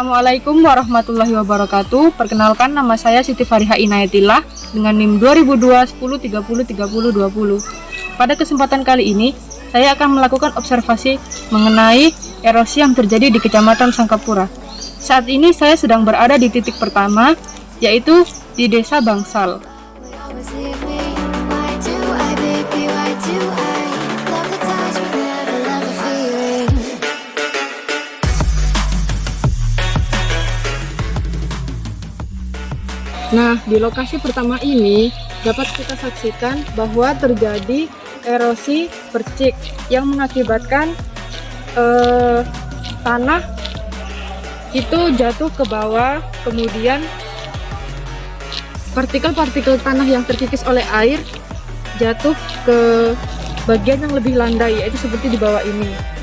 Assalamualaikum warahmatullahi wabarakatuh. Perkenalkan, nama saya Siti Fariha Inayatillah dengan NIM 2002-10-30-30-20. Pada kesempatan kali ini, saya akan melakukan observasi mengenai erosi yang terjadi di Kecamatan Sangkapura. Saat ini saya sedang berada di titik pertama, yaitu di Desa Bangsal. Nah, di lokasi pertama ini dapat kita saksikan bahwa terjadi erosi percik yang mengakibatkan tanah itu jatuh ke bawah, kemudian partikel-partikel tanah yang terkikis oleh air jatuh ke bagian yang lebih landai, yaitu seperti di bawah ini.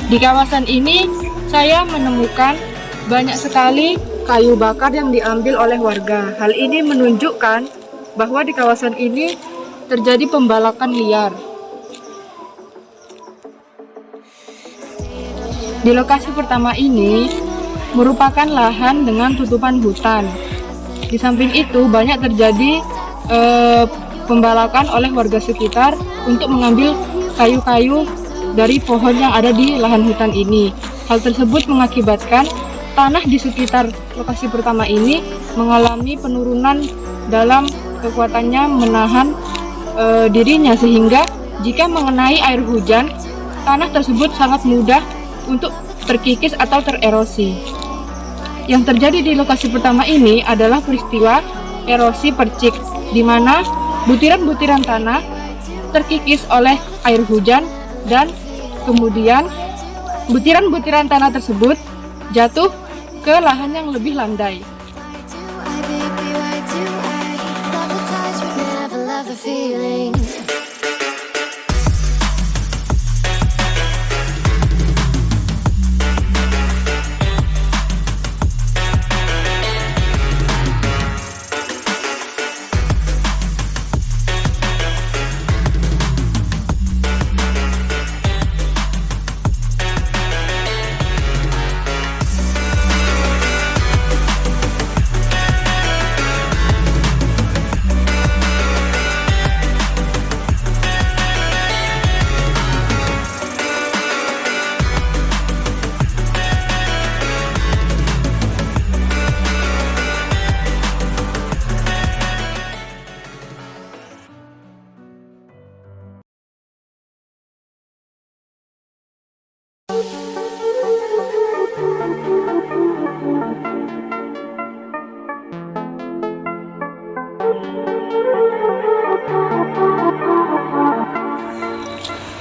Di kawasan ini saya menemukan banyak sekali kayu bakar yang diambil oleh warga. Hal ini menunjukkan bahwa di kawasan ini terjadi pembalakan liar. Di lokasi pertama ini merupakan lahan dengan tutupan hutan. Di samping itu banyak terjadi pembalakan oleh warga sekitar untuk mengambil kayu-kayu dari pohon yang ada di lahan hutan ini. Hal tersebut mengakibatkan tanah di sekitar lokasi pertama ini mengalami penurunan dalam kekuatannya menahan dirinya, sehingga jika mengenai air hujan, tanah tersebut sangat mudah untuk terkikis atau tererosi. Yang terjadi di lokasi pertama ini adalah peristiwa erosi percik, di mana butiran-butiran tanah terkikis oleh air hujan dan kemudian butiran-butiran tanah tersebut jatuh ke lahan yang lebih landai.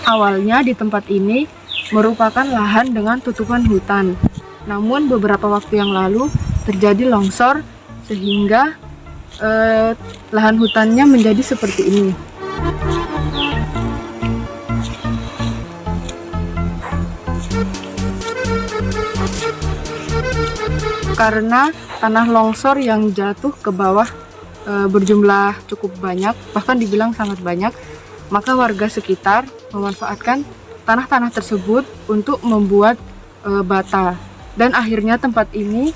Awalnya di tempat ini merupakan lahan dengan tutupan hutan. Namun beberapa waktu yang lalu terjadi longsor sehingga lahan hutannya menjadi seperti ini. Karena tanah longsor yang jatuh ke bawah berjumlah cukup banyak, bahkan dibilang sangat banyak, maka warga sekitar memanfaatkan tanah-tanah tersebut untuk membuat bata, dan akhirnya tempat ini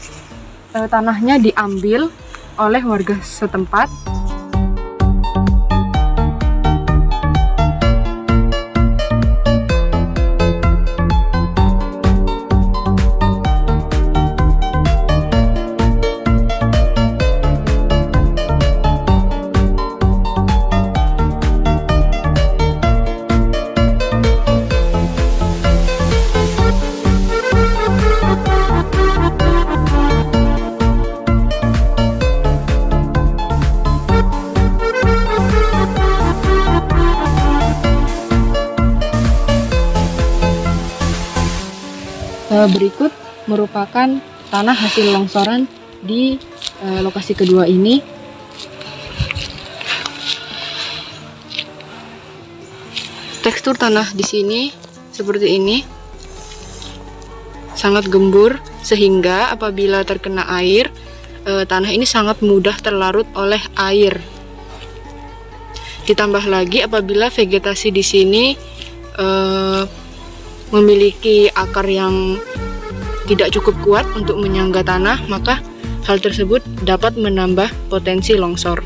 tanahnya diambil oleh warga setempat. Berikut merupakan tanah hasil longsoran di lokasi kedua ini. Tekstur tanah di sini seperti ini, sangat gembur, sehingga apabila terkena air, tanah ini sangat mudah terlarut oleh air. Ditambah lagi apabila vegetasi di sini memiliki akar yang tidak cukup kuat untuk menyangga tanah, maka hal tersebut dapat menambah potensi longsor.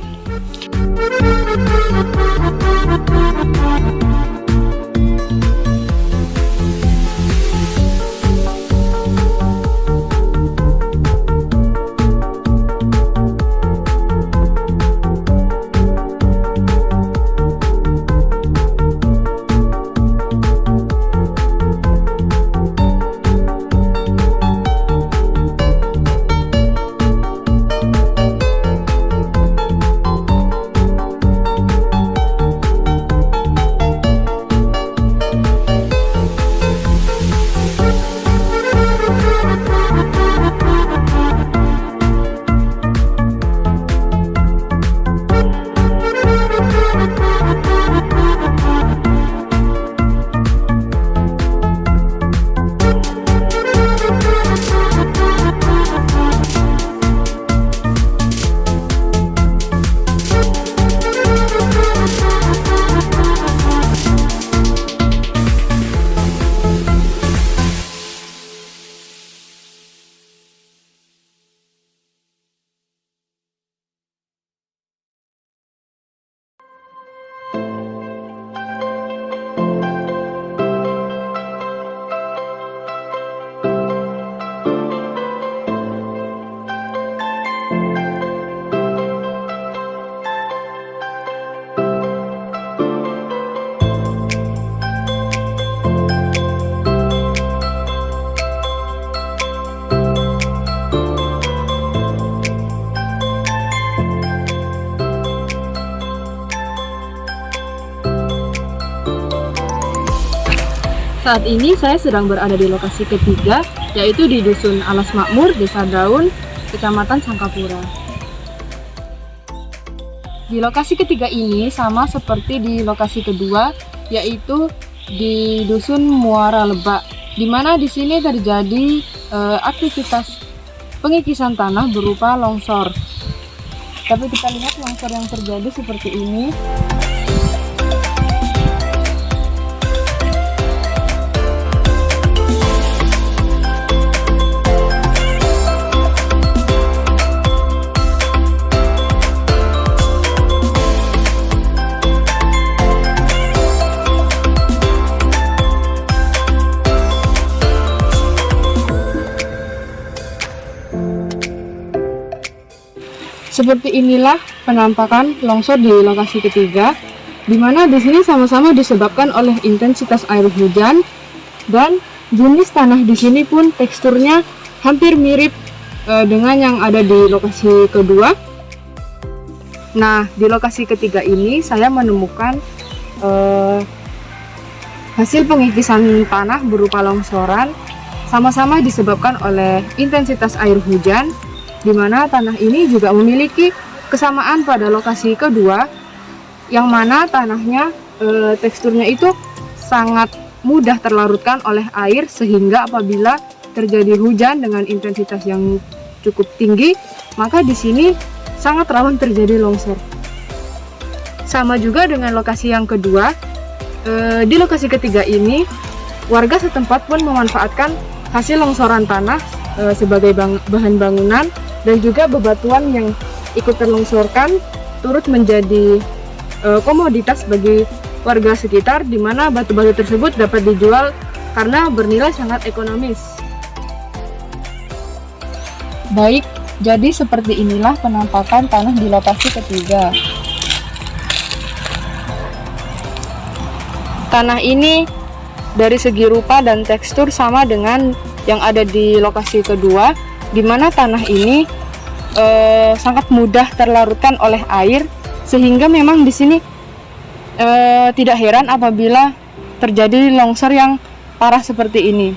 Saat ini saya sedang berada di lokasi ketiga, yaitu di Dusun Alas Makmur, Desa Daun, Kecamatan Sangkapura. Di lokasi ketiga ini sama seperti di lokasi kedua, yaitu di Dusun Muara Lebak, di mana di sini terjadi aktivitas pengikisan tanah berupa longsor. Tapi kita lihat longsor yang terjadi seperti ini. Seperti inilah penampakan longsor di lokasi ketiga, di mana di sini sama-sama disebabkan oleh intensitas air hujan dan jenis tanah di sini pun teksturnya hampir mirip dengan yang ada di lokasi kedua. Nah, di lokasi ketiga ini saya menemukan hasil pengikisan tanah berupa longsoran, sama-sama disebabkan oleh intensitas air hujan, di mana tanah ini juga memiliki kesamaan pada lokasi kedua, yang mana tanahnya teksturnya itu sangat mudah terlarutkan oleh air, sehingga apabila terjadi hujan dengan intensitas yang cukup tinggi, maka di sini sangat rawan terjadi longsor. Sama juga dengan lokasi yang kedua, di lokasi ketiga ini warga setempat pun memanfaatkan hasil longsoran tanah sebagai bahan bangunan, dan juga bebatuan yang ikut terlongsorkan turut menjadi komoditas bagi warga sekitar, di mana batu-batu tersebut dapat dijual karena bernilai sangat ekonomis. Baik, jadi seperti inilah penampakan tanah di lokasi ketiga. Tanah ini dari segi rupa dan tekstur sama dengan yang ada di lokasi kedua, di mana tanah ini sangat mudah terlarutkan oleh air, sehingga memang di sini tidak heran apabila terjadi longsor yang parah seperti ini.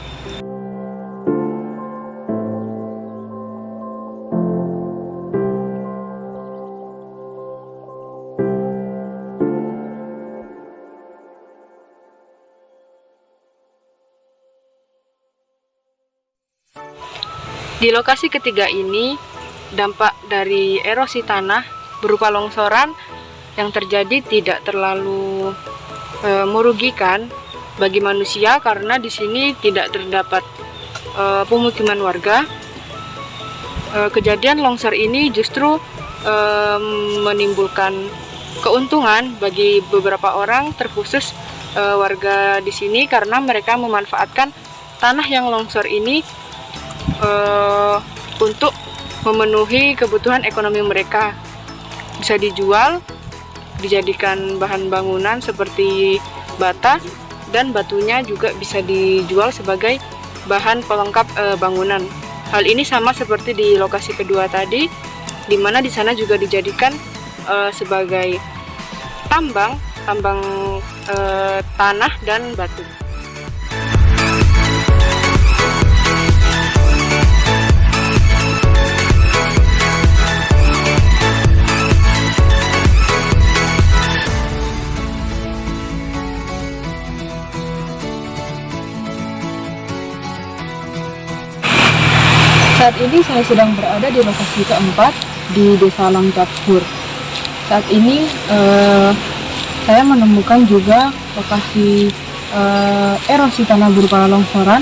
Di lokasi ketiga ini, dampak dari erosi tanah berupa longsoran yang terjadi tidak terlalu merugikan bagi manusia karena di sini tidak terdapat pemukiman warga. Kejadian longsor ini justru menimbulkan keuntungan bagi beberapa orang, terkhusus warga di sini, karena mereka memanfaatkan tanah yang longsor ini untuk memenuhi kebutuhan ekonomi mereka. Bisa dijual, dijadikan bahan bangunan seperti bata, dan batunya juga bisa dijual sebagai bahan pelengkap bangunan. Hal ini sama seperti di lokasi kedua tadi, di mana di sana juga dijadikan sebagai tambang tanah dan batu. Saat ini saya sedang berada di lokasi keempat di Desa Langkapur. Saat ini saya menemukan juga lokasi erosi tanah berupa longsoran.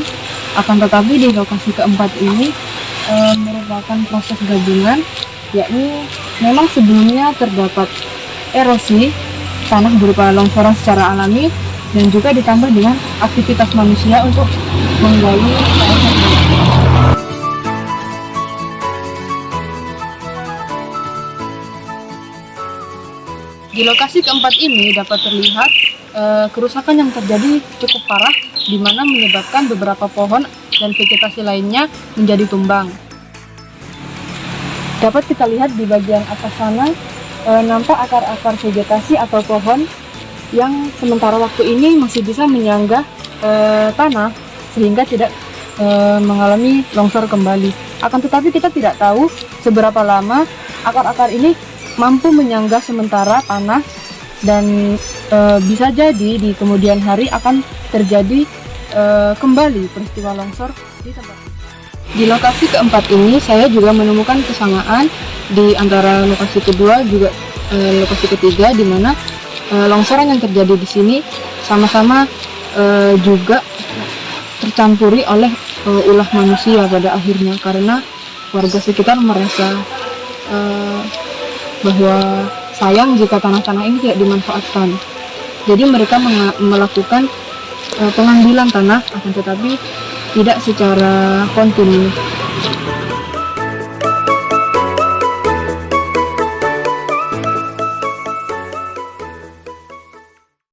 Akan tetapi di lokasi keempat ini merupakan proses gabungan, yakni memang sebelumnya terdapat erosi tanah berupa longsoran secara alami dan juga ditambah dengan aktivitas manusia untuk menggali tanah. Di lokasi keempat ini dapat terlihat kerusakan yang terjadi cukup parah, di mana menyebabkan beberapa pohon dan vegetasi lainnya menjadi tumbang. Dapat kita lihat di bagian atas sana nampak akar-akar vegetasi atau pohon yang sementara waktu ini masih bisa menyanggah tanah sehingga tidak mengalami longsor kembali. Akan tetapi kita tidak tahu seberapa lama akar-akar ini mampu menyanggah sementara tanah, dan bisa jadi di kemudian hari akan terjadi kembali peristiwa longsor di tempat. Di lokasi keempat ini saya juga menemukan kesamaan di antara lokasi kedua juga lokasi ketiga, di mana longsoran yang terjadi di sini sama-sama juga tercampuri oleh ulah manusia pada akhirnya, karena warga sekitar merasa bahwa sayang jika tanah-tanah ini tidak dimanfaatkan. Jadi mereka melakukan pengambilan tanah, akan tetapi tidak secara kontinu.